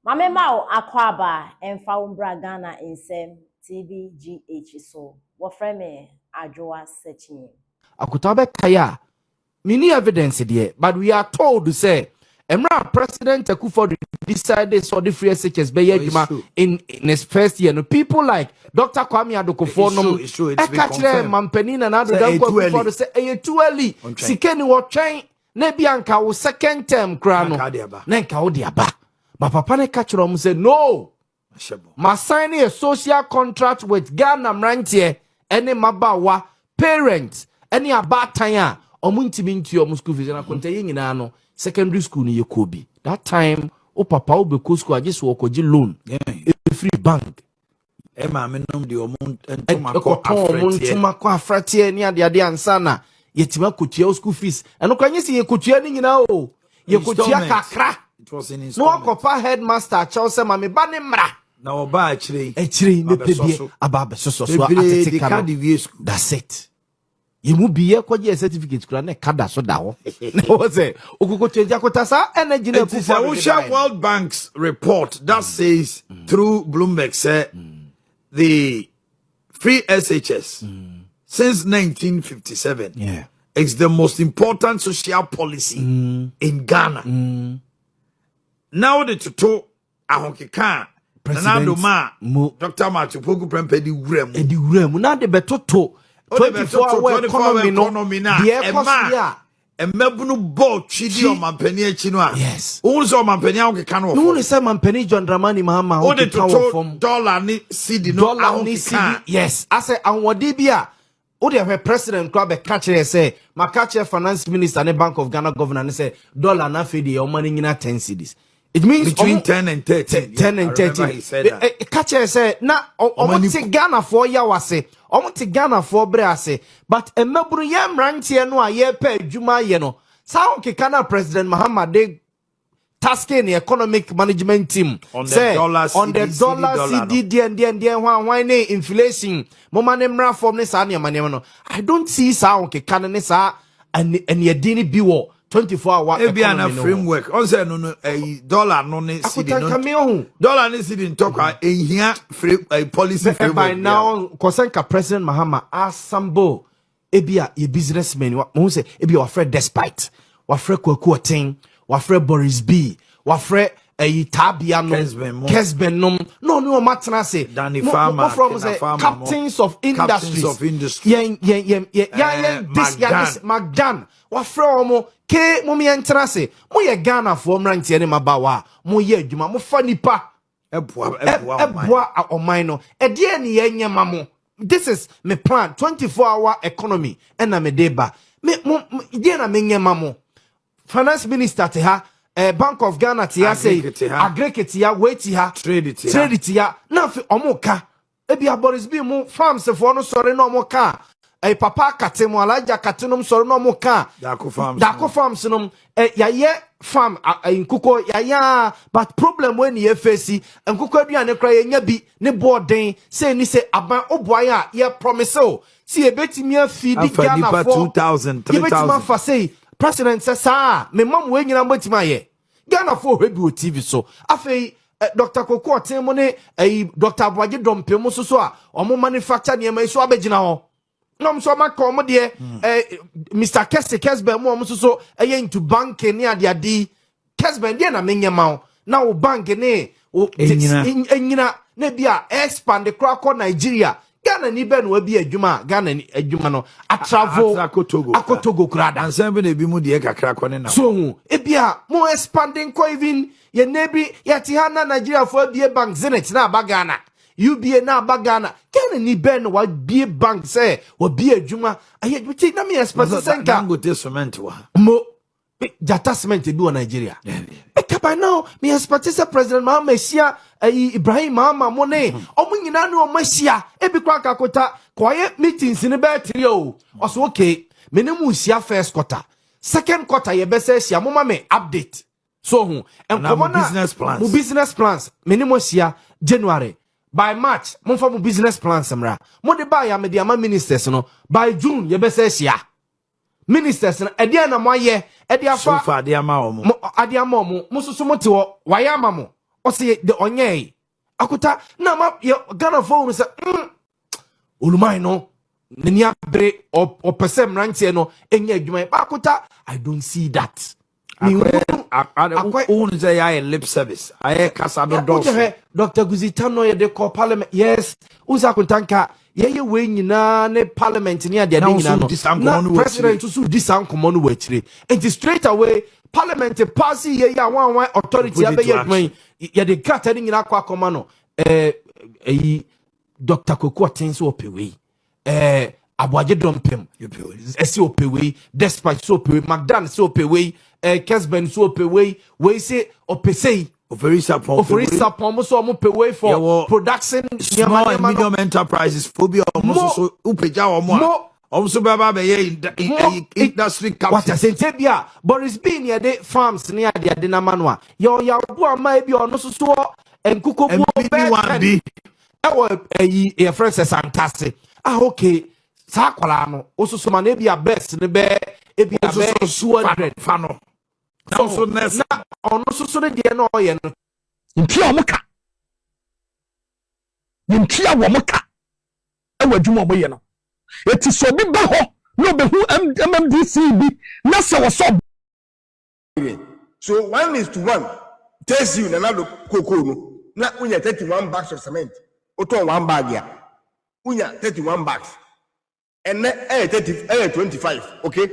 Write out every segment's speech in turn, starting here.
Mame Mao Akwaba and Faumbra Ghana in Sem TBGH so what frame Adjoa searching. Akutabe kaya. Mini evidence there, but we are told to say Emra President Akuffo decided so the free SHS in his first year. No, people like Dr. Kwame Addo it's true. It's confirmed. Mampenin and Addo to say too early. Sikeni wo train Nebianka was second term crown. Nenka odiaba. But Papa ne catch say no. Must sign a social contract with Ghana Mrantie, any Mabawa parents, any abatanya, or Muntiminti or school fees and I contain in secondary school in Yokobi. That time, oh Papa Obeco school, I just walk a loan. A free bank. Emma minum the amount and Tomako Fratia near the Adiansana. Yetima Kutia school fees. And no can you see a Kutia now? You could kakra. It was in his no Papa headmaster Chelsea Mami Banimra. Now buy actually me baby about so that's it. You must be a quite certificate grant kada so dawo. No say okuko change akotasa energy na It's a World Bank's report that says through Bloomberg say the free SHS since 1957 it's the most important social policy in Ghana. Now the tuto ahonkeka Nanado ma Dr. Matthew Poku Prempedi Urem now the betoto 24-hour economy na emebunu bo chidi o mampani achi no a yes won so mampani ahonkeka no won say mampani John Dramani Mahama o de tuto dollar ni cedi no ahonkeka yes I say anwode bia o de president club catch say my catch finance minister and Bank of Ghana governor say dollar na fe de o money nyina 10 cedis. It means between 10 and 13. 10 and 13. Catch say na omo Ghana for ya wase. Omo te Ghana for bre ase. But emeburu ye mrantie no a ye pa adwuma ye no. Sa o keka President Mahama de tasking the economic management team on the dollar CD and one inflation. Moma ne mra form ne sa ne no. I don't see sa o keka ne sa and ye dini biwo 24-hour economy framework on say no dollar no ne cedi no dollar ne cedi talk ehia policy framework by now concern President Mahama asambo ebia ye businessmen mo say ebia wa friend despite wa friend Kwaku Oten wa friend Boris B wa friend Tabia no Kesben no matna say Danny Farmer from say captains of industries this Magdan wa friend omo ke mo mi entra se mo ye Ghana for mrantie ne mabawa mo ye adwuma mo fa nipa eboa oman no e de ne ye nyema mo. This is my plan 24-hour economy and na me deba me de na me nyema mo finance minister te ha Bank of Ghana te ha say aggregate ya wait ha trade ya na fi omoka e bia Boris B mo farms for no sorry no omoka Papa Katemu Alaja Katunum Sorno Moka Dako farms no ya farm in Kuko ya but problem when ye face and Kuko and cry nyabi ne boarding say ni say aban oboya ye promise so see a beti me feed Ghana for 2,000 3,000 say president says me mom we nyina mbetima ye Ghana for rebi o TV so afei Dr. Kwaku Oten mo ne Dr. Abwaje Dompem so a omo manufacture ne ma iso abegina ho no so ma come there Mr. Kesben mo so into bank ni ade Kesben there na menyema na wo bank ni enyina na bia expand the crack Nigeria Ghana ni be no abi adwuma Ghana ni adwuma no travel akotogo krada ansan be na bi mu de kakra ko ne na so e bia mo expanding ko even ye nebi yati hana Nigeria for abi bank Zenith na bagana UBA na bagana Ghana ni ben wa bie bank say wa bie adwuma aye we na me expect senka go te cement wa mo jata cement bi wa Nigeria by now me expect say President Mahama sia Ibrahim Mahama mo ne omunyina no omahia e bi kwa kakota kwaye meetings ni be tiri o so okay me ne mu sia first quarter second quarter ye be say sia mo ma me update so hu and business plans me ne mo sia January by March mo fa mo business plans mra mo de ba ya me de ama ministers no by June ye be say sia ministers no e de na mo aye e de afa so far de ama o mo ade ama mo so mo te wo waye ama mo say the onye akuta na ma Ghana phone say olumai no nenia bre o person rantie no enye adwuma akuta I don't see that own say I lip service I kasa no do Dr. Guzitano ye de call parliament yes usa kuntanka ye we nyina ne parliament ni ade nyina no president so disan komo no wachire and straight away parliament pass ye ya wan authority abeye adwan ye de grata ni nyina kwa koma no Dr. Koko Tenso opewe Aboaje dompem esi opewe despite so opewe Magdan so opewe Kesben so opewe we say opesei Oferi sapon so mo pewe for production small and medium enterprises phobia almost so upeja omo also baba be industry captain what say bia Boris bin ye de farms ne ade na manwa ya bo ama bi ono so enkuko bo be e friend say santase okay sa kwala no osusu ma na bia best ne be e bia be 200 fano so na ono so ne de na oye no ntia omoka ntia womoka e wadwuma oboye no eti so bi ba ho no be hu MMDC bi na se wo so so 1:1 tells you na do koko no na unya 31 bags of cement oton one bag ya unya 31 bags and na 25 okay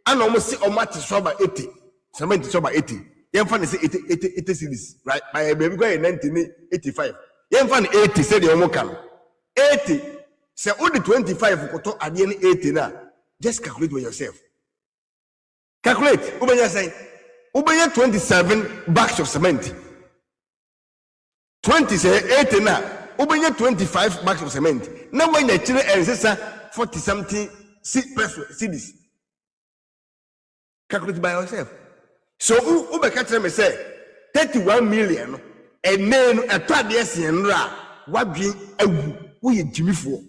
and almost see almost soba 80 cement soba 80 yen fan say 80 series right my baby go 1985 yen fan 80 say the omoka 80 say only 25 koto ade ni 80 na just calculate for yourself calculate ubenya say ubenya 27 bags of cement 20 say 80 na ubenya 25 bags of cement na when you chire ensesa 40 something cities calculate by yourself so ube catch me say 31 million and then a tadies ra wadwen agu we jimifo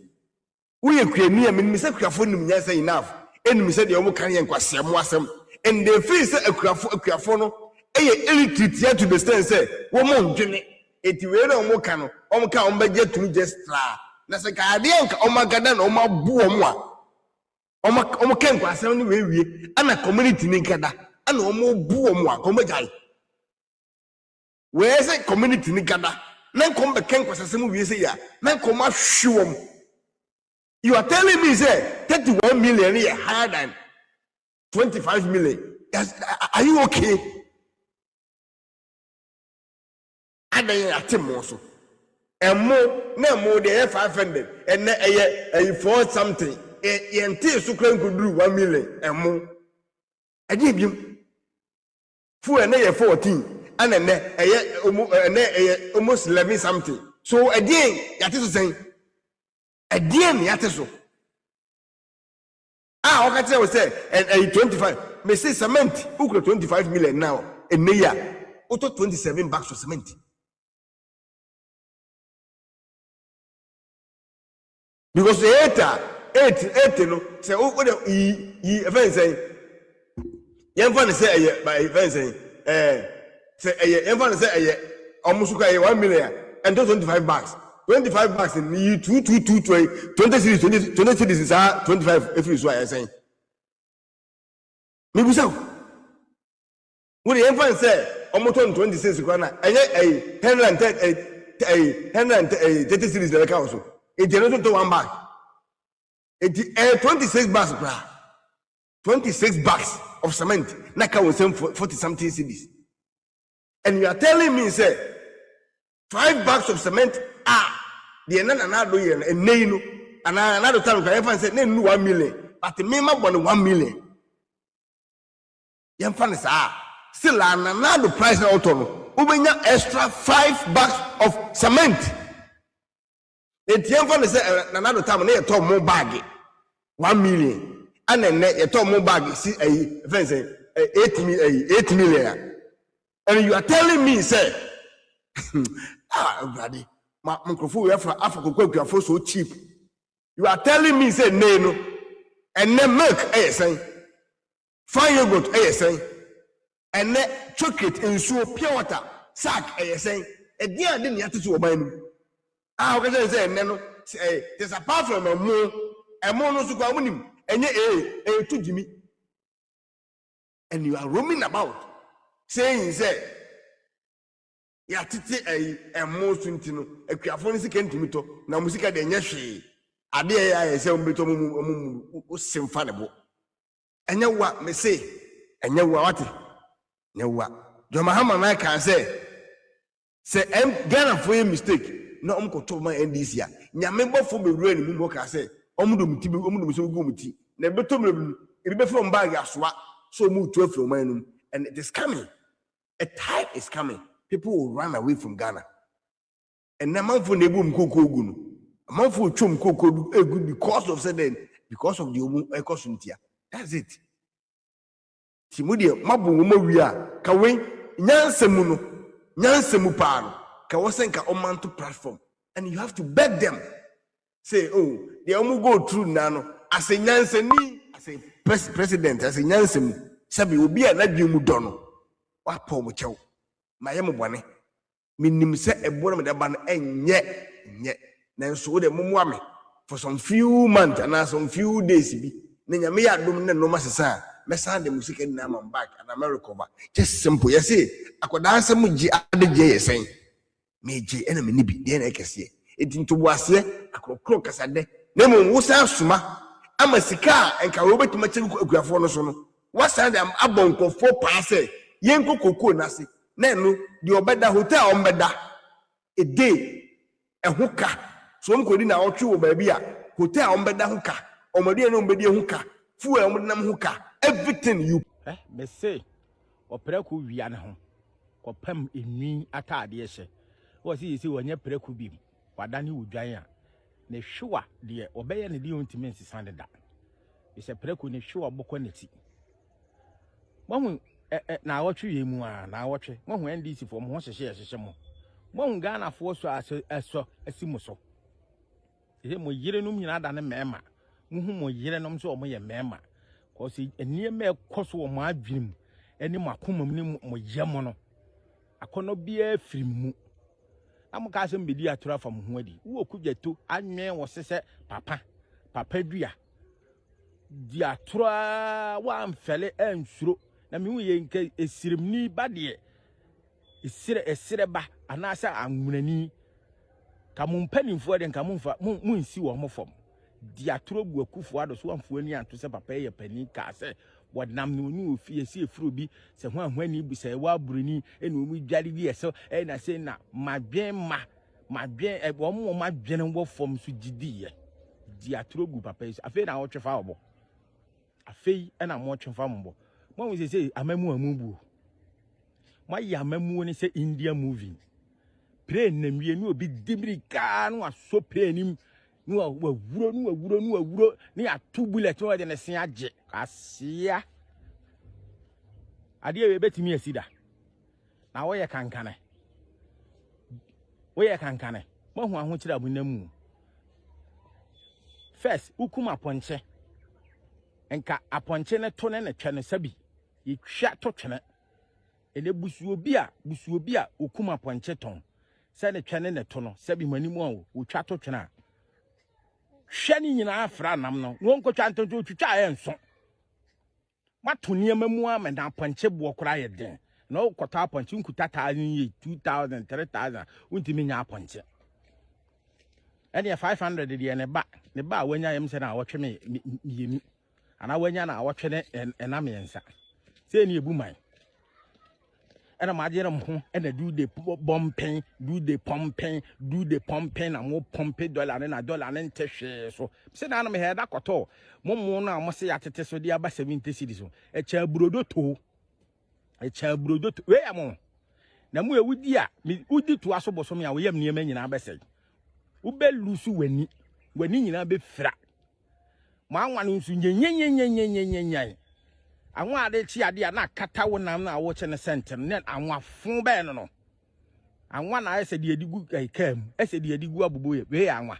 we kwani am me say kwafo nim nya say enough enu me say de omo kan ye nkwasem asem and they feel say akwafo no eye illiterate to the stand say wo mo ndwene eti we na omo kan no omo ka omo beje to just tra na say ka ade nka omo gada na omo abu omo a omo ken kwasem ni we wie ana community ni nkada ana omo bu omo a omo jai we say community ni gada na nkom be ken kwasem wie say ya na nkom ahwewom. You are telling me say 31 million is higher than 25 million. Yes, are you okay? And then at also. And more the 500 and a 4 something. And so could do 1 million and more. I give you for an 14 and then almost 11 something. So again, that is saying. Again, yateso. Okay, tell say and 25. Me say cement, who 25 million now. And neya, auto 27 bags of cement. Because the 8 no say what event say. Yemfa say by event say say yemfa say almost 1 million and 25 bags. 25 bucks in you 20 series 20 series is 25 if you I saying maybe so what the infant say almost 26 kwana a 130 series the council it generated to 1 bag it 26 bucks 26 bucks of cement na ka we 40 something series and you are telling me say 5 bags of cement the another year and no and another time I said no 1 million but the minimum 1 million. Young fan is still another price auto ubenya extra 5 bags of cement. The young fan is another time they talk more bag 1 million and then they talk more bag see a fence 8 million and you are telling me say buddy. My microphone Africa so cheap. You are telling me say no, and then milk saying fine yogurt saying and then chocolate and so pure water sack saying dia de ne atete oman no ah o ka say enne no there's apart from emo no so kwa munim enye to jimi and you are roaming about saying say ya tete emo so ntino akuafo no sika ntimi to na musika de enye hwe ade ya say umbeto mu simfa ne bo enye wa me say enye wa wate enye wa jo mahama na kan say Ghana for a mistake no umkoto ma NDC ya nyame bofo bewura ni mu ka say omudo mutibi omudo so go muti na beto mrebu ebe from bag asoa so mu 12 from manum and it is coming. A time is coming. People will run away from Ghana. And now man for nebu mkoko gunu. Man for chum koko egu because of certain because of the ecosuntia. That's it. Timudi mabu mo wia ka wen nyansemu no nyansemu pa no ka wosenka omanto platform and you have to beg them. Say, oh, they almost go through now. As a nyanseni, as a president, as a nyansemu, sabi obi a na dwemu dono. Wa pa mo chew. Mayem bone. Minim se ebono me da ba no enye. Na so de momoa me for some few months and some few days bi. Na nyame ya dom na no masesa. Me send the music and now I'm back and I'm recover. Just simple. You see, akoda asem ji adegye yesen. Me ji enemy ni bi de na ekese. Edinto boase akrokro kasade na mo wosa suma amasika enka wo betima chegu akuafo no so no wasa dem abonkofo paase yenko kokoo nase na eno de obeda hotel ombeda ede ehuka so mkodi na otwe wo ba bi a hotel ombeda huka omade no ombedi huka fu e omdenam huka everything you me say opreku wia ne ho kopam enwi atade hye wo si yesi wonye preku bi wadani wudwan a ne hwewa de obeye ne de ontime nsisande da ise preku ne hwewa bokọ neti mahu na awotwe yemu a na awotwe mahu NDC fo mo hyehye mo mahu Ghana fo so eso asimo so ihe mo yire num nyina da ne mema muhu mo yire nom so mo ye mema ko si eniema ekoso wo mo adwinim eni makomam ni mo yemo no akono bia firimu amuka asem bedi atura fam ho adi wo kugyato anwen wo sese papa dua di atura wa mfele ensuro na me huye nke esirimni bade esire ba anasa anwunani ka mumpanimfo de nka mumfa munsi wo mo fam di atura bu Akuffo Addo so amfo ani anto se papa ye pani ka se wodnam no ni ofie se efuro bi se ho ahwani bu se wa buruni eni omu dware bi eso na se na madwen wo mo madwen wo fam so gidiye di atoro gu papa yi afei na wo twefa obo afei na mo twefa mbo mo hu se amamu amubu mo ya amamu ni se India movie plane na mwie ni obi dibrika no aso plane ni wawuro ni atu bullet no de ne se age asia ade we betimi asida na wo ye kankane mo hu aho kira abunamu first ukuma ponche enka aponche ne to ne twa sabi yetwa to twene ene busuo bi a ukuma ponche ton se ne twa ne to no sabi manimu a wo twa to twene a hwani nyina afra nam no won ko twa ntonto twitwa enso mato niema mu a meda ponche bo kora ye den na wo kota ponche nkuta 1000 2000 3000 untimi nya ponche ene 500 de ne ba wanya yem se na wotwe me yemi ana wanya na wotwe ne enam yensa se ne ebuman ena majere mho ena do the pumping na mo pompe dollar na dollar na ntehwe so se na me heda koto mo na mo se yatete so dia ba 70 cedis so echa burodo to we am na mu ewudi a udi to aso boso me a wo yam niema nyina abese wo be lusu wani nyina be fra mo anwa no nsu nyenyenyenyenyenyenyen anwa ade chi ade na kata wonam na wo che ne center ne anwa fun be no anwa na ese de adigu kam ese de adigu abubo ye we anwa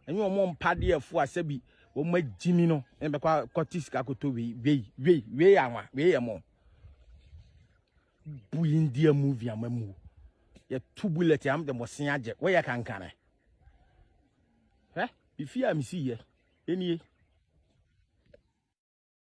enyo mo mpade afu asabi wo magimi no e be kwa kotiska koto we anwa we ye mo bu India movie amamu ye 2 bullet am de mosen age we ye kankane. Ifia mi si ye enie